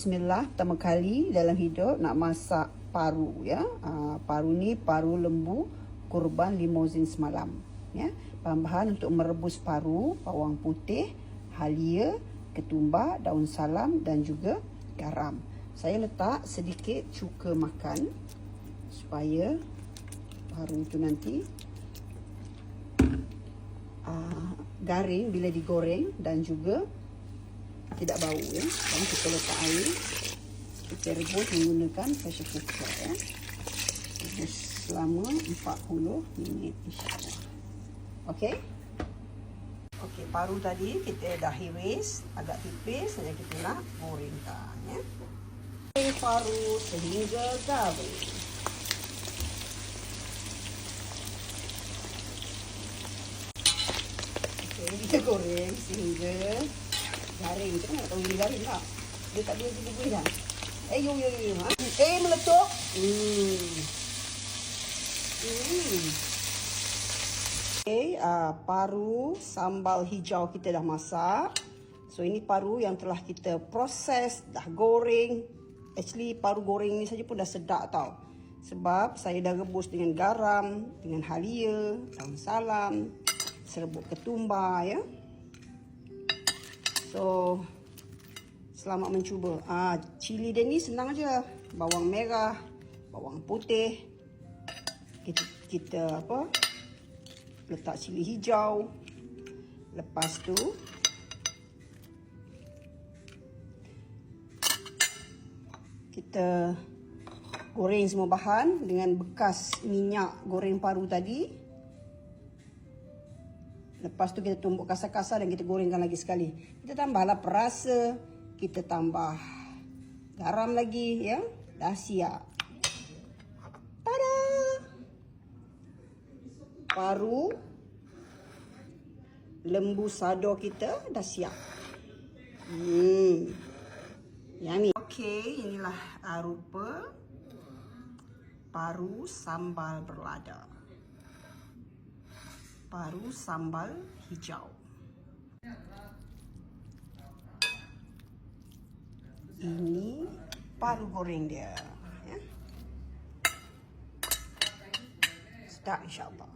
Bismillah, pertama kali dalam hidup nak masak paru ya. Paru ni paru lembu kurban limousin semalam ya. Bahan-bahan untuk merebus paru: bawang putih, halia, ketumbar, daun salam dan juga garam. Saya letak sedikit cuka makan supaya paru tu nanti garing bila digoreng dan juga tidak bau ya. Dan kita letak air, kita rebus menggunakan pressure cooker ya. Rebus selama 40 minit insya-Allah. Okey. Okey, paru tadi kita dah iris agak tipis, dan kita nak gorengkan ya. Goreng paru sehingga garing. Okey, kita goreng sehingga garing. Kita nak tahu dia garing tak? Dia tak boleh gigit dah. Yo. Meletup. Okey, paru sambal hijau kita dah masak. So ini paru yang telah kita proses, dah goreng. Actually paru goreng ni saja pun dah sedap tau. Sebab saya dah rebus dengan garam, dengan halia, daun salam, serbuk ketumbar ya. So, selamat mencuba. Cili dia ni senang aja. Bawang merah, bawang putih. Kita letak cili hijau. Lepas tu kita goreng semua bahan dengan bekas minyak goreng paru tadi. Lepas tu kita tumbuk kasar-kasar dan kita gorengkan lagi sekali. Kita tambahlah perasa, kita tambah garam lagi ya. Dah siap. Tada! Paru lembu sado kita dah siap. Yummy. Okey, inilah rupa paru sambal berlada. Paru sambal hijau. Ini paru goreng dia ya. Sedap insya-Allah.